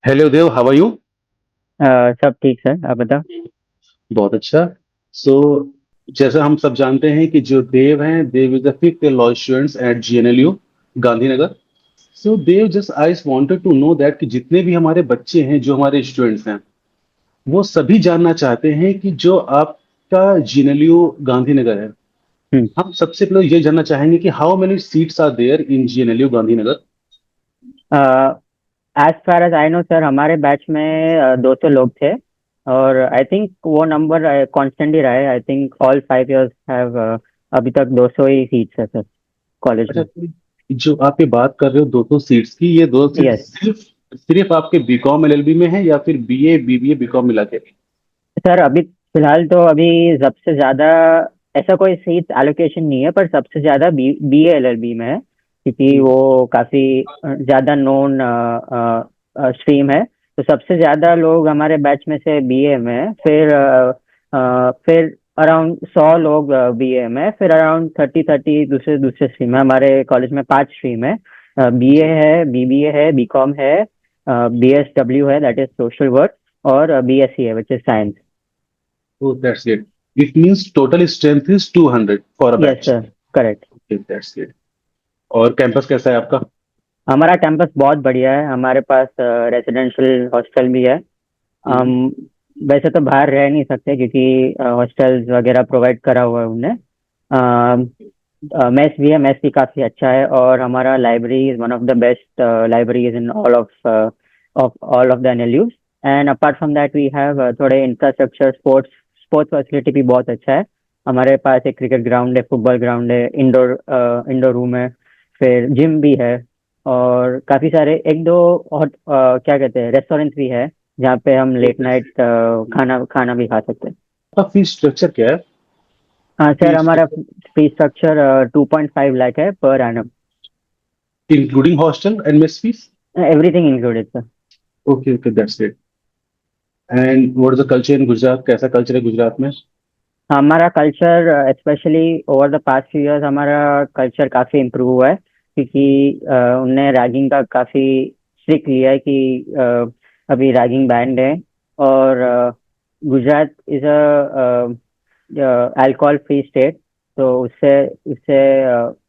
Hello Dev, how are you? सब ठीक sir, आप बताओ। बहुत अच्छा। सो जैसा हम सब जानते हैं कि जो देव हैं, Dev is the fifth law students at GNLU Gandhinagar. So Dev, just I wanted to know that कि जितने भी हमारे बच्चे हैं, जो हमारे स्टूडेंट्स हैं, वो सभी जानना चाहते हैं कि जो आपका जीएनएलयू गांधीनगर है, हम्म। हम सबसे पहले ये जानना चाहेंगे कि how many seats are there in GNLU Gandhinagar. As far as I know sir, हमारे बैच में 200 लोग थे। और आई थिंक वो नंबर कांस्टेंट ही रहा है। I think all 5 years have अभी तक 200 ही सीट्स है सर कॉलेज अच्छा, में। तो जो आप ये बात कर रहे हो 200 सीट्स की, ये दो सीट यस सिर्फ सिर्फ आपके बीकॉम एलएलबी में है या फिर बीए बीबीए बीकॉम मिला के? सर, अभी फिलहाल तो अभी सबसे ज्यादा ऐसा कोई सीट एलोकेशन नहीं है, पर सबसे ज्यादा B A L L B में है, क्योंकि हम्म। वो काफी ज्यादा नोन स्ट्रीम है। तो सबसे ज्यादा लोग हमारे बैच में से बी ए में है, फिर अराउंड 100 लोग बी ए में, फिर अराउंड 30 दूसरे दूसरे स्ट्रीम है। हमारे कॉलेज में 5 स्ट्रीम है। बी ए है, बीबीए है, बी कॉम है, बी एस डब्ल्यू है, दैट इज सोशल वर्क, और बी एस सी है which is science. Oh, that's great. It means total strength is 200 for a yes batch. Sir, correct. Okay, that's great. और campus कैसा है आपका? हमारा campus बहुत बढ़िया है। हमारे पास रेजिडेंशियल हॉस्टल भी है। हम हम्म। वैसे तो बाहर रह नहीं सकते, क्योंकि हॉस्टल्स वगैरह प्रोवाइड करा हुआ है उनने। मेस भी है, मेस भी काफ़ी अच्छा है। और हमारा library is one of the best libraries in all of the NLUs. And apart from that we have थोड़े इंफ्रास्ट्रक्चर, स्पोर्ट्स स्पोर्ट्स फैसिलिटी भी बहुत अच्छा है। हमारे पास एक क्रिकेट ग्राउंड है, फुटबॉल ग्राउंड है, इंडोर इंडोर रूम है, फिर जिम भी है। और काफ़ी सारे एक दो क्या कहते हैं, रेस्टोरेंट्स भी है, जहाँ पे हम Oh, late that's night great. खाना खाना भी खा सकते हैं। आपका फीस स्ट्रक्चर क्या है? हाँ सर, फीस हमारा फी स्ट्रक्चर 2.5 लाख है per annum. Including hostel and mess fees? Everything included sir. Okay okay, that's great. And what is the culture in Gujarat? कैसा कल्चर है गुजरात में? हमारा culture specially over the past few years, हमारा culture काफ़ी improve हुआ है, क्योंकि उनने रैगिंग का काफ़ी स्ट्रिक्ट लिया है कि अभी रैगिंग बैंड है। और Gujarat is a alcohol free state. तो उससे उससे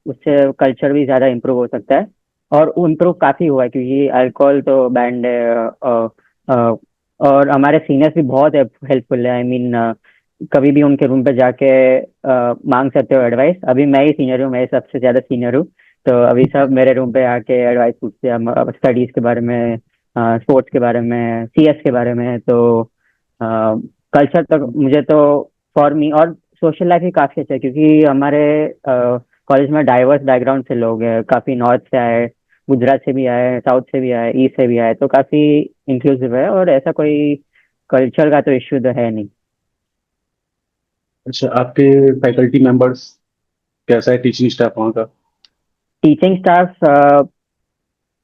उससे कल्चर भी ज़्यादा इम्प्रूव हो सकता है। और इम्प्रूव काफ़ी हुआ है, क्योंकि अल्कोहल तो बैंड है। अ, और हमारे सीनियर्स भी बहुत हेल्पफुल है। आई मीन, कभी भी उनके रूम पे जाके मांग सकते हो एडवाइस। अभी मैं ही सीनियर हूँ, मैं ही सबसे ज़्यादा सीनियर हूँ। तो अभी सब मेरे रूम पे आके एडवाइस पूछते हैं, स्टडीज़ के बारे में, स्पोर्ट्स के बारे में, सीएस के बारे में। तो कल्चर तक मुझे तो फॉर मी, और सोशल लाइफ भी काफ़ी अच्छा है, क्योंकि हमारे कॉलेज में डाइवर्स बैकग्राउंड से लोग हैं। काफ़ी नॉर्थ से आए, गुजरात से भी आए, साउथ से भी आए, ईस्ट से भी आए। तो काफ़ी इंक्लूसिव है, और ऐसा कोई कल्चर का तो इश्यू तो है नहीं। अच्छा, आपके फैकल्टी मेंबर्स कैसा है, टीचिंग स्टाफ वहाँ का? टीचिंग स्टाफ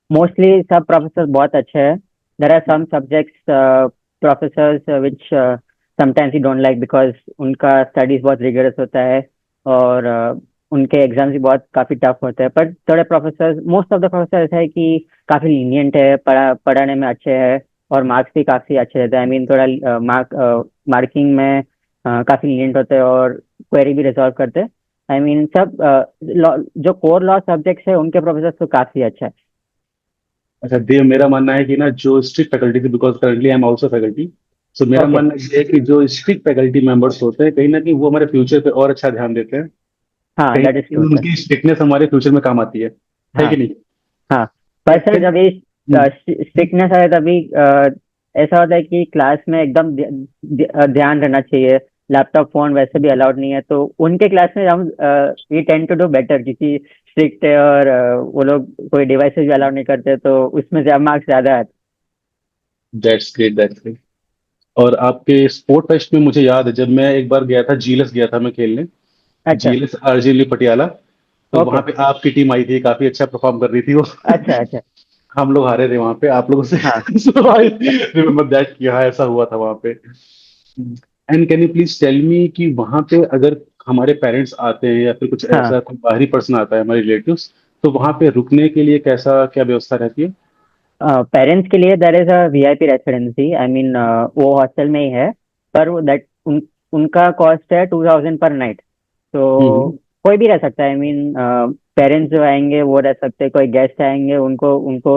मोस्टली सब प्रोफेसर बहुत अच्छे हैं। There are some subjects professors which sometimes you don't like, because उनका स्टडीज बहुत रिगरस होता है। और उनके एग्जाम्स भी बहुत काफ़ी टफ होते हैं। पर थोड़े professor, most of the professor ऐसा है कि काफ़ी लीनियंट है, पढ़ाने में अच्छे हैं, और मार्क्स भी काफ़ी अच्छे रहते हैं। आई मीन, थोड़ा मार्किंग में काफ़ी लीनियंट होते हैं, और क्वेरी भी रिजॉल्व करते हैं। आई मीन, सब जो कोर लॉ सब्जेक्ट्स है उनके प्रोफेसर तो काफ़ी अच्छा है। अच्छा देव, मेरा मानना है कि ना, जो स्ट्रिक्ट फैकल्टी थी, because currently I am also faculty, so मेरा ओके। मानना ये है कि जो स्ट्रिक्ट फैकल्टी मेंबर्स होते हैं, कहीं ना कहीं वो हमारे फ्यूचर पे और अच्छा ध्यान देते हैं। हाँ, कहीं दैट ना इज ट्रू कहीं सर। उनकी स्ट्रिक्टनेस हमारे फ्यूचर में काम आती है हाँ। कि नहीं? हाँ, पर सर कैन जब ये स्ट्रिक्टनेस है, तभी ऐसा होता है कि क्लास में एकदम ध्यान रहना चाहिए। लैपटॉप फोन वैसे भी अलाउड नहीं है, तो उनके क्लास में हम we tend to do better, क्योंकि स्ट्रिक्ट है। और वो लोग कोई डिवाइसेस भी अलाउड नहीं करते, तो उसमें मार्क्स ज्यादा आते दैट्स ग्रेट, दैट्स ग्रेट। और आपके स्पोर्ट फेस्ट में मुझे याद है, जब मैं एक बार गया था, जीएलएस गया था मैं खेलने। हैं। अच्छा। जीएलएस आरजेली पटियाला। तो वहां ओके। पे आपकी टीम आई थी, काफी अच्छा परफॉर्म कर रही थी वो। अच्छा अच्छा। हम लोग हारे थे वहां पे आप लोगों से। हाँ सो आई रिमेम्बर दैट कि हाँ, ऐसा हुआ था वहां पे। And can you please tell me कि वहां पे अगर हमारे पेरेंट्स आते हैं या फिर कुछ हाँ। ऐसा कोई बाहरी पर्सन आता है, हमारे रिलेटिव्स, तो वहां पे रुकने के लिए कैसा क्या व्यवस्था रहती है? पेरेंट्स के लिए there is a VIP residency, I mean वो हॉस्टल में ही है, पर वो दैट उनका कॉस्ट है 2000 पर नाइट। तो हम्म। कोई भी रह सकता है, आई मीन पेरेंट्स जो आएंगे वो रह सकते हैं, कोई गेस्ट आएंगे उनको उनको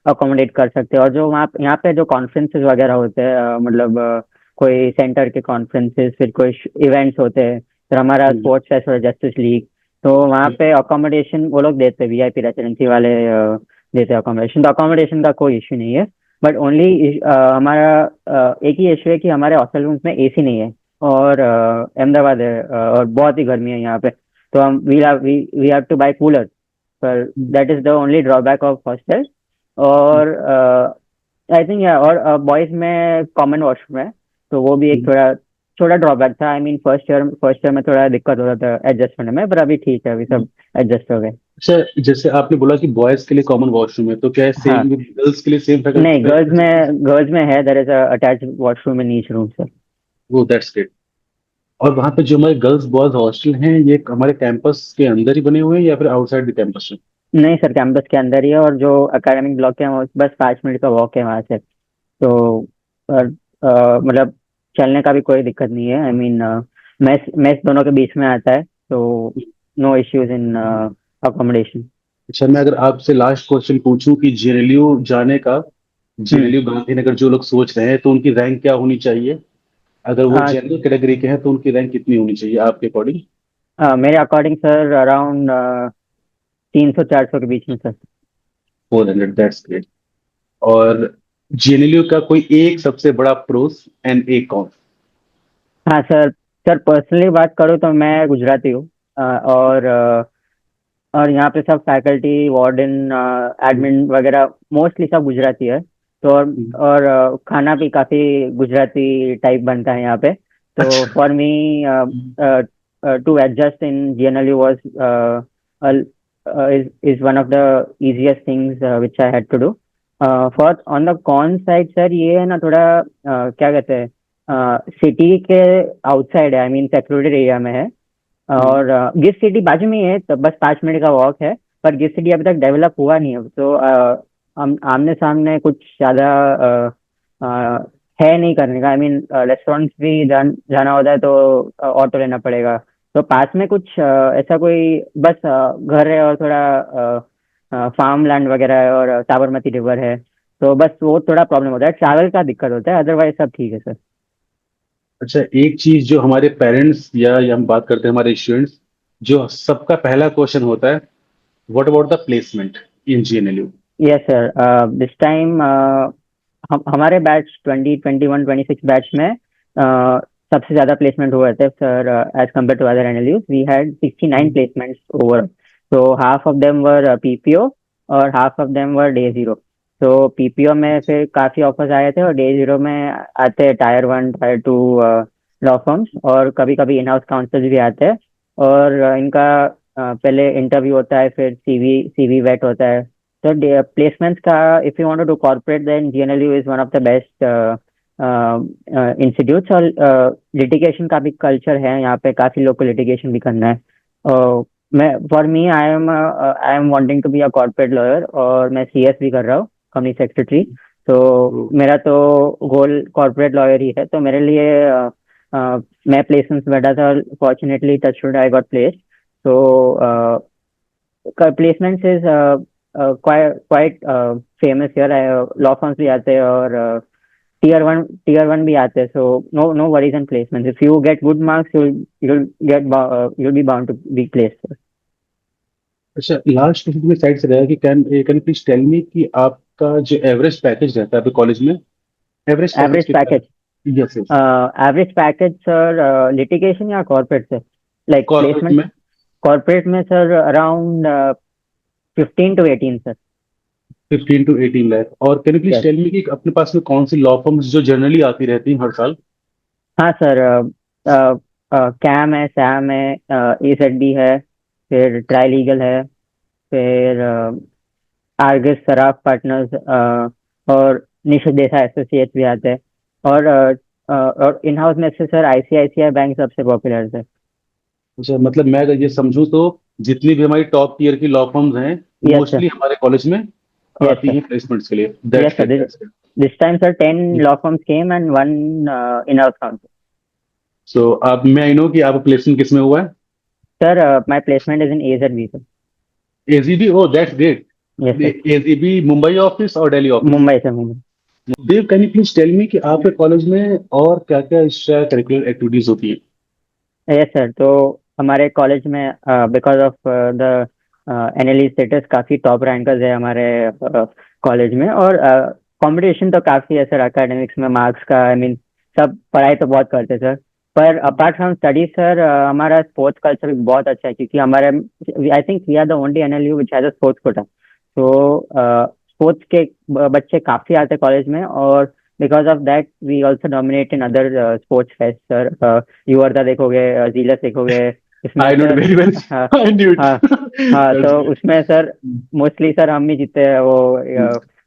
अकोमोडेट कर सकते हैं। और जो वहाँ यहाँ पे जो कॉन्फ्रेंसेस वगैरह होते हैं, मतलब कोई सेंटर के कॉन्फ्रेंसेस, फिर कोई इवेंट्स होते हैं, फिर हमारा हम्म। स्पोर्ट्स फेस्ट और जस्टिस लीग, तो वहाँ पे अकोमोडेशन वो लोग देते हैं, वीआईपी रेसिडेंसी वाले देते हैं अकोमोडेशन। तो अकोमोडेशन का कोई इश्यू नहीं है, बट ओनली हमारा एक ही इश्यू है कि हमारे हॉस्टल रूम्स में एसी नहीं है, और अहमदाबाद है, और बहुत ही गर्मी है यहाँ पे, तो हम we have to buy cooler, पर hmm. That is the only drawback of hostel. और आई थिंक और बॉयज में कॉमन वॉशरूम है, तो वो भी एक हम्म। थोड़ा छोटा ड्रॉबैक था। आई मीन फर्स्ट ईयर में थोड़ा दिक्कत होता था एडजस्ट होने में, पर अभी ठीक है, अभी सब एडजस्ट हो गए। अच्छा, जैसे आपने बोला कि बॉयज के लिए कॉमन वॉशरूम है, तो क्या है हाँ, सेम गर्ल्स के लिए सेम नहीं, फैसिलिटीज? गर्ल्स में है, there is attach washroom in each room sir. वो दैट्स ग्रेट। और वहाँ पे जो हमारे गर्ल्स बॉयज हॉस्टल हैं, ये हमारे कैंपस के अंदर ही बने हुए हैं या फिर आउटसाइड द कैंपस में? नहीं सर, कैंपस के अंदर ही है, और जो एकेडमिक ब्लॉक है वो बस 5 मिनट का वॉक है वहाँ से। तो मतलब चलने का भी कोई दिक्कत नहीं है, आई मीन मेस मेस दोनों के बीच में आता है, तो नो इश्यूज इन अकोमोडेशन। अच्छा, मैं अगर आपसे लास्ट क्वेश्चन पूछूं कि जेएनयू जाने का, हम्म। जेएनयू गांधीनगर जो लोग सोच रहे हैं, तो उनकी रैंक क्या होनी चाहिए? अगर वो जनरल कैटेगरी के हैं तो उनकी रैंक कितनी होनी चाहिए आपके अकॉर्डिंग? मेरे अकॉर्डिंग सर अराउंड 300-400 के बीच में सर। 400, that's great. और जेएनयू का कोई एक सबसे बड़ा प्रोस एंड एक कॉन? हाँ सर, सर पर्सनली बात करूँ तो मैं गुजराती हूँ, और यहाँ पे सब फैकल्टी, वार्डन, एडमिन वगैरह मोस्टली सब गुजराती है। तो और खाना भी काफी गुजराती टाइप बनता है यहाँ पे। तो अच्छा। For me to adjust in GNLU was is one of the easiest things which I had to do. For on the con side sir, ये है ना थोड़ा क्या कहते हैं, सिटी के आउटसाइड है, आई मीन सेक्लूडेड एरिया में है। हम्म। और गिफ्ट सिटी बाजू में ही है, तो बस 5 मिनट का वॉक है। पर गिफ्ट सिटी अभी तक डेवलप हुआ नहीं है, तो हम आमने सामने कुछ ज्यादा है नहीं करने का। आई मीन रेस्टोरेंट्स भी जाना होता है तो ऑटो लेना पड़ेगा। तो पास में कुछ ऐसा कोई बस घर है, और थोड़ा फार्म लैंड वगैरह है, और साबरमती रिवर है। तो बस वो थोड़ा प्रॉब्लम होता है, ट्रैवल का दिक्कत होता है, अदरवाइज सब ठीक है सर। अच्छा, एक चीज जो हमारे पेरेंट्स या हम बात करते हैं हमारे स्टूडेंट्स, जो सबका पहला क्वेश्चन होता है, what about the placement in JNU? Yes sir, this time हम हमारे बैच 2021-26 बैच में सबसे ज्यादा प्लेसमेंट हुए थे sir. As compared to other NLUs we had 69 placements over. तो half of them were PPO, और half of them were day zero. तो पीपीओ में फिर काफी ऑफर्स आए थे, और डे जीरो में आते हैं टायर 1 टायर 2 लॉ फर्म्स, और कभी कभी इन हाउस काउंसल्स भी आते हैं। और इनका पहले इंटरव्यू होता है, फिर सीवी वेट होता है। तो प्लेसमेंट्स का, if you want to do corporate, then GNLU is one of the best institutes. और लिटिगेशन का भी कल्चर है यहाँ पे, काफी लोग को लिटिगेशन भी करना है। मैं for me I am wanting to be a corporate lawyer, और मैं सीएस भी कर रहा हूँ, कंपनी सेक्रेटरी। तो मेरा तो गोल कॉर्पोरेट लॉयर ही है, तो मेरे लिए मैं प्लेसमेंट्स बैठा था, और fortunately touchwood I got place. तो placements is quite famous here. Law firms भी आते हैं, और tier 1 भी आते हैं, so no worries on placements. If you get good marks, you'll be bound to be placed. अच्छा, लास्ट क्वेश्चन मेरी साइड से रहेगा कि कैन प्लीज टेल मी कि आपका जो एवरेज पैकेज रहता है आपके कॉलेज में, एवरेज पैकेज एवरेज कितना पैकेज, है? Yes yes. Average package sir, litigation या कॉर्पोरेट से, लाइक कॉर्पोरेट प्लेसमेंट? में कॉर्पोरेट में sir around 15 to 18 sir. 15 to 18 lakh. और can you please yes. Tell me कि अपने पास में कौन सी लॉ फर्म्स जो जनरली आती रहती हैं हर साल? हाँ सर, कैम है, सैम है, एसेडी है, फिर ट्राई लीगल है, फिर आर्गस सराफ पार्टनर्स, और निशा देसाई एसोसिएट्स भी आते हैं। और इन हाउस में से सर आईसीआईसीआई बैंक सबसे पॉपुलर है। अच्छा, मतलब मैं अगर ये समझूं तो जितनी भी हमारी टॉप टीयर की लॉ फर्म्स हैं, यस सर। मोस्टली हमारे कॉलेज में Yes, आती sir. हैं प्लेसमेंट्स के लिए? Yes, that's sir. Fantastic. This time, sir, 10 law firms came and one in-house counsel. सो आप, मैं आई नो कि आपका प्लेसमेंट किस में हुआ है? Sir, my placement is in AZB, sir. AZB, oh that's great. Yes, sir. AZB Mumbai office और Delhi office? Mumbai, sir, Mumbai. Dev, can you please tell me कि आपके कॉलेज में और क्या क्या एक्स्ट्रा करिकुलर एक्टिविटीज होती हैं? यस सर, तो हमारे कॉलेज में because of the NLE status काफ़ी टॉप रैंकर्स है हमारे कॉलेज में, और कंपटीशन तो काफ़ी है सर एकेडमिक्स में, मार्क्स का, आई मीन सब पढ़ाई तो बहुत करते हैं सर। पर अपार्ट फ्रॉम स्टडी सर, हमारा स्पोर्ट्स कल्चर भी बहुत अच्छा है, क्योंकि हमारे, I think we are the only NLU which has a sports quota. तो स्पोर्ट्स के बच्चे काफ़ी आते हैं कॉलेज में, और because of that we also dominate in other sports fest sir. युवर्धा देखोगे, जीलस देखोगे, इसमें I note sir. Very well. हाँ, आई न्यू इट। हाँ, हाँ, दैट्स तो ग्रेट। उसमें सर मोस्टली सर हम ही जीते हैं वो,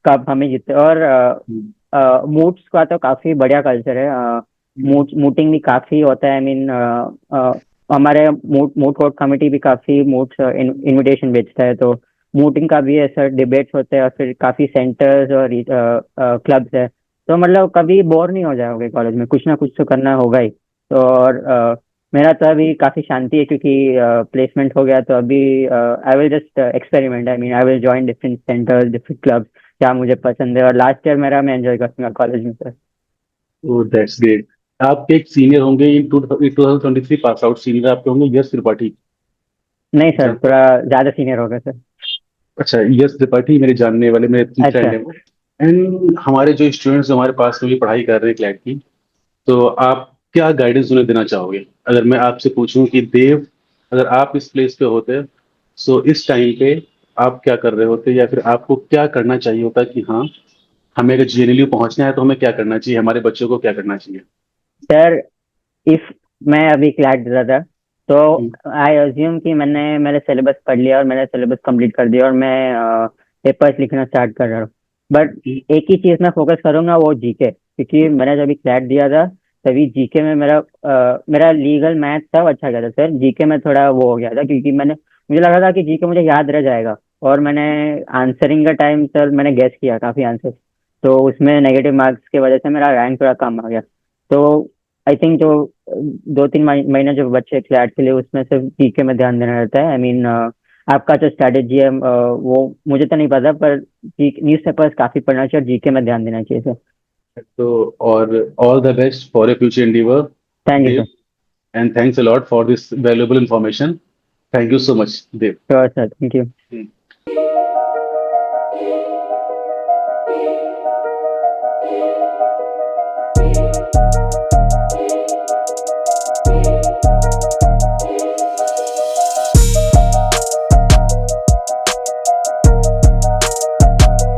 कप हम ही जीते, और मूट्स का तो काफ़ी बढ़िया कल्चर है। मूटिंग भी काफ़ी होता है, आई मीन हमारे मूट कोर्ट कमेटी भी काफ़ी मूट्स इनविटेशन भेजता है, तो मूटिंग का भी है सर, डिबेट्स होते हैं, और फिर काफ़ी सेंटर्स और क्लब्स है। तो मतलब कभी बोर नहीं हो जाओगे कॉलेज में, कुछ ना कुछ तो करना होगा ही। तो और मेरा तो अभी काफ़ी शांति है, क्योंकि प्लेसमेंट हो गया, तो अभी I will just experiment, I mean I will join different centres, different clubs, क्या मुझे पसंद है, और लास्ट ईयर मेरा मैं एंजॉय करूँगा कॉलेज में सर। Oh that's great. आपके एक सीनियर होंगे इन 2023 पास आउट, सीनियर आपके होंगे यश त्रिपाठी, नहीं सर, जानते हैं? थोड़ा ज़्यादा सीनियर होगा सर। अच्छा, यश त्रिपाठी मेरे जानने वाले, मेरे फ्रेंड अच्छा। है वो। एंड हमारे जो स्टूडेंट्स हमारे पास में भी पढ़ाई कर रहे हैं क्लैट की, तो आप क्या गाइडेंस उन्हें देना चाहोगे? अगर मैं आपसे पूछूं कि देव, अगर आप इस प्लेस पे होते, सो इस टाइम पे आप क्या कर रहे होते, या फिर आपको क्या करना चाहिए होता कि हाँ, हमें अगर जेएनयू पहुंचना है तो हमें क्या करना चाहिए, हमारे बच्चों को क्या करना चाहिए? सर, इफ मैं अभी क्लैट दे रहा था, तो हम्म, आई अज्यूम कि मैंने मेरे सिलेबस पढ़ लिया और मैंने सिलेबस कंप्लीट कर दिया, और मैं पेपर्स लिखना स्टार्ट कर रहा हूँ। बट हम्म, एक ही चीज़ मैं फोकस करूंगा, वो जीके, क्योंकि मैंने जब क्लैट दिया था तभी जीके में मेरा लीगल मैथ सब अच्छा गया था सर, जीके में थोड़ा वो हो गया था, क्योंकि मुझे लगा था कि जीके मुझे याद रह जाएगा, और मैंने आंसरिंग का टाइम सर मैंने गेस किया काफ़ी आंसर, तो उसमें नेगेटिव मार्क्स की वजह से मेरा रैंक थोड़ा कम आ गया। तो आई थिंक जो 2-3 महीने जो बच्चे क्लैट के लिए, उसमें सिर्फ जीके में ध्यान देना रहता है, आई मीन आपका जो स्ट्रैटेजी है वो मुझे तो नहीं पता, पर न्यूज़ पेपर्स काफ़ी पढ़ना चाहिए और जीके में ध्यान देना चाहिए सर। तो और all the best for your future endeavour, thank you Dev, sir. And thanks a lot for this valuable information. Thank you so much, Dev. Sure sir, thank you.